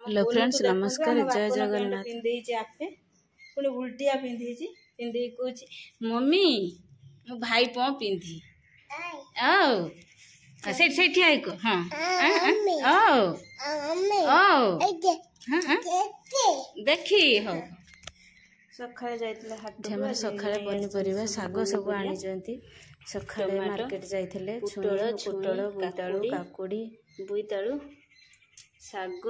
hello friends नमस्कार जय जगन्नाथ पिंधे आपे पुणी उल्टिया पिंधे पिंधे कह मम्मी मो भाई पौ पिंधि से आई को हाँ देखी हो सखा जाइए सखा पनीपरिया शाग सब आनी सखा मार्केट जाइए पुटल बोईतालु काकुड़ी बोईतालु शाग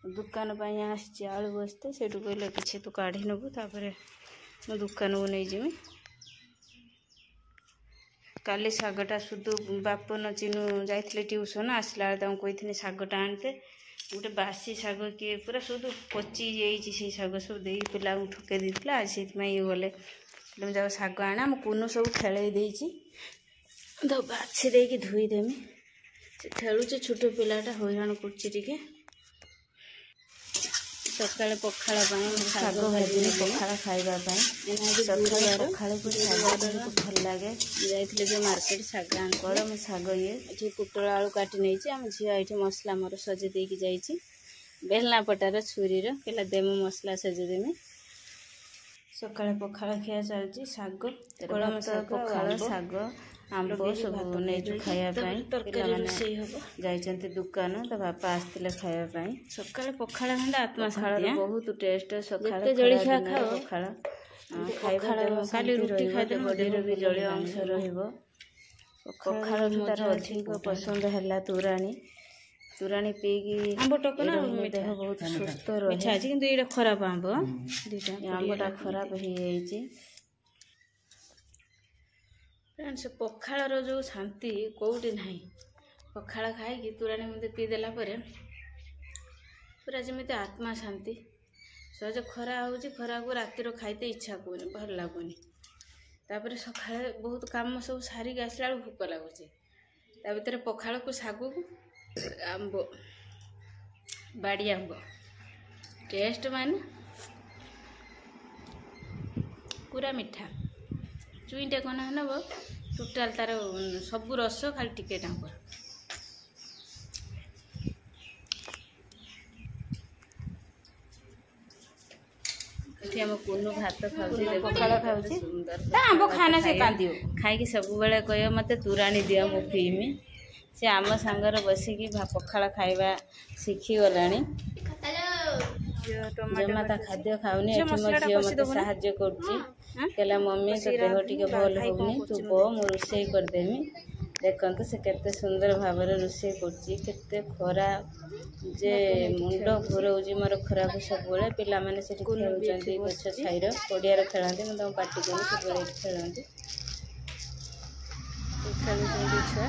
दुकान आसी आलू बसते से कहले कि तू काढ़ी नबू तापर मो दुकान को नहीं जीमी काली शागटा शुद्ध बाप न चिनू जाइए ट्यूशन आसला कही शागटा आनते गोटे बासी शाग किए पूरा शुद्ध पची जाइए शाग सब दे पिला ठके देता आज से ये गले जाओ शाग आना मो कुनु सब खेल तो बाछी देकी धोईदेमी से खेलुचे छोट पिलाटा हैरान कर सकाଳେ पखाଳ ପାଇଁ ଶାଗ ଭାଜିଲି ପଖାଳ ଖାଇବା ପାଇଁ ସକାଳେ ପଖାଳ କୁ ଶାଗ ଭଲ ଲାଗେ ଯାଇଥିଲେ ଯେ ମାର୍କେଟ ଶାଗ ଆଣିକଳ ମୁଁ ଶାଗ ଏଠି ପୋଟଳ ଆଳୁ କାଟି ନେଇଛି ଆମ ଝିଅ ଏଠି ମସଲା ମୋର ସଜେଇ ଦେଇକି ଯାଇଛି ବେଲନା ପଟାର ଛୁରୀର କହିଲା ଦେମୁ ମସଲା ସଜେଇ ଦେମି ସକାଳେ ପଖାଳ ଖିଆ ଚାଲିଛି ଶାଗ କଳମ ପଖାଳ ଶାଗ आंब सब नहीं खायापाई जाइए दुकान तो बापा आसते खायापाई सका पखाड़ खंडे आत्मा शांति बहुत टेस्ट सका जलिया खाओ पखाड़ खाली रुटी खाते बॉडी भी जलीय अंश रखाड़ तार अधिक पसंद है तोराणी तोराणी पीकी आंब टकना देह बहुत सुस्थ रहा कि खराब आंब आंबटा खराब हो से पखाड़ जो शांति कौटी ना पखाड़ खाई तोराणी मत पीदेला पूरा जमी आत्मा शांति सहज खरा हो खरा को रातिर खाइते इच्छा कौन भल लगुनि तापर सका बहुत कम सब सारिक आसला भोक लगुच भर पखाड़ को शाग को आंब बाड़ी आंब टेस्ट मान पूरा मीठा चुईटे कौन नब टोटाल तार सब रस खाली टिके टाँग आम कुनु भात खाला खाऊँ आंब खाना से कांदी खाई सब बेले कह मत तोराणी दिया मु पीमी से आम सांगर बसिकी पखाड़ खाइबा शिखीगला जमा ता खाद्य खाऊनी मो झील मत साहाଯ୍य कर मम्मी तो देह टी भल होनी तू बो मु रोषे करदेमी देखते से केते सुंदर भाव रोषे करते खरा जे मुंड घोराऊँ मोर खरा को सब पिला माने से खेलुंट गछ छाईर पड़ियार खेलती मुझे पार्टी कर सब खेलती खेलुं छुआ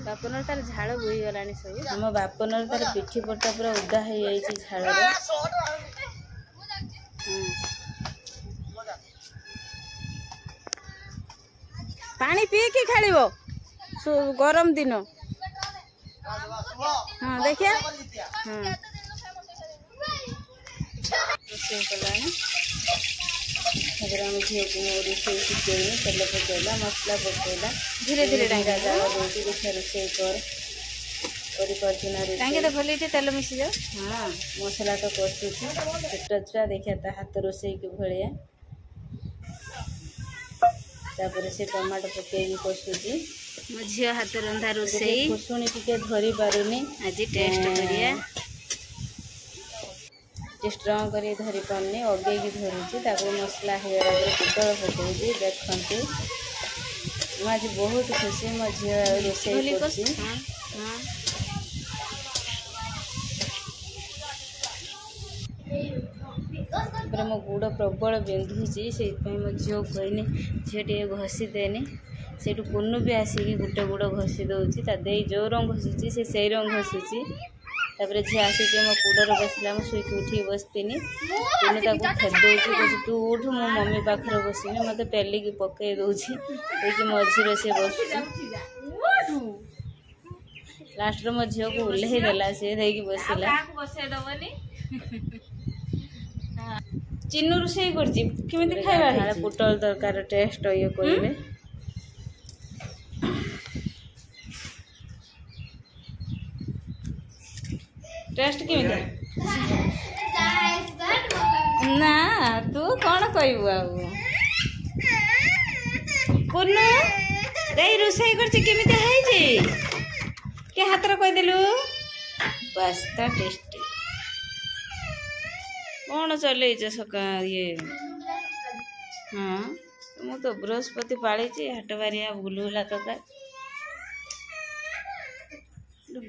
बापनर तार झाड़ बोहीगला सब आम बापनर तार पिठी पटा पूरा उदा हो झाड़ पानी पीकी खेल गरम दिन हाँ देखिए हाँ रोषे कला झील को रोषे शिखेनी तेल पकड़ा मसला पकड़ा धीरे धीरे टांगा जाल रोटी देखिए रोषे कर भले तेल मिसी जाओ हाँ मसला तो कषुची छोटा छुआ देखिए हाथ रोषे के भाया तापर से टमाटो पकई कषुची मो झी हाथ रंधा रोषे खुशुणी टी धरी पारुनी आज टेस्ट करिया स्ट्रंग कर धरी पारनी अगे धरुची मसला होगा पुटल पकाऊँगी देखते आज बहुत खुशी मो झी रोषे मो गुड़ प्रबल बिंधुची से मो झील कहनी झील टे घसी देनी से पुनू भी आसिकी गोटे गुड़ घसी दौची दे जो रंग घसुची से रंग घसुची तापर झी आसिक मो कूडर बसला मुझे शुक उठी बसतीनी पुणी खेदे कह तू उठ मो मम्मी पाखे बसनी मत पेलिकी पकई दौची मझीरे से बस लास्ट मो झी को ओह्लई देला सी देकी बसला चिन्नू रोषे करमी खाଇବା पुटल तरकार टेस्ट ये करेंगे टेस्ट केमिति ना तू कौन कहबू आउ कुनु देई रोसई करछि केमिति हैछि के हातर कह देलु पास्ता टेस्टी कौन चले सका ये हाँ मु तो बृहस्पति पाली हाट बारिया गुलगुला तक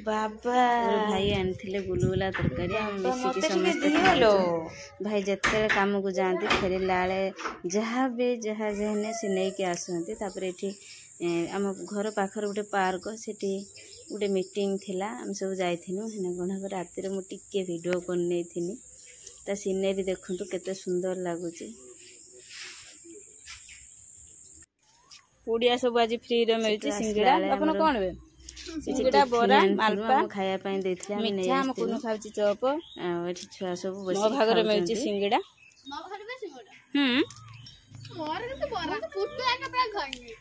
बाबा भाई आनी गुलगुला तरकारी मिसिकी समस्ते भाई जिते काम को जाती फेरला जहाँ भी जहाँ जहने से नहीं कि आसती ये आम घर पाखर गोटे पार्क से गोटे मीटिंग थिला आम सब जाइनु हेना गणा राति मुझे वीडियो करनी ता सीनेरी देखु केते सुंदर लगुच पुड़िया सब आज फ्री रे मिलती सिंगड़ा अपन कौन बे सिंगड़ा बोरा मालपा खाया पई देथिला मिठा हम कोन खाउची चॉप एठी छुआ सब बसी मो भागर मिलची सिंगड़ा मो भागर में सिंगड़ा मोर के तो बोरा तो पुट्टू आके पूरा खाएंगे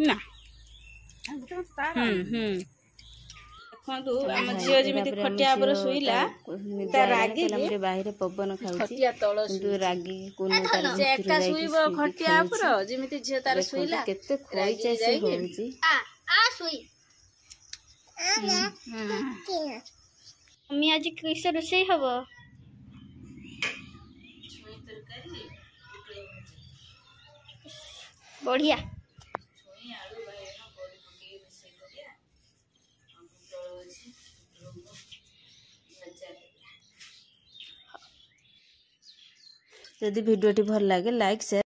ना देखो आम झील जमी खटिया पर शुला रागी बाहर पवन खाऊिया तल रागी एका शुब खटिया पर जमी झील तार शुला केते खोइचासी होउची मम्मी आज कैसे रोषेई हबो बढ़िया यदि वीडियो भल लगे लाइक शेयर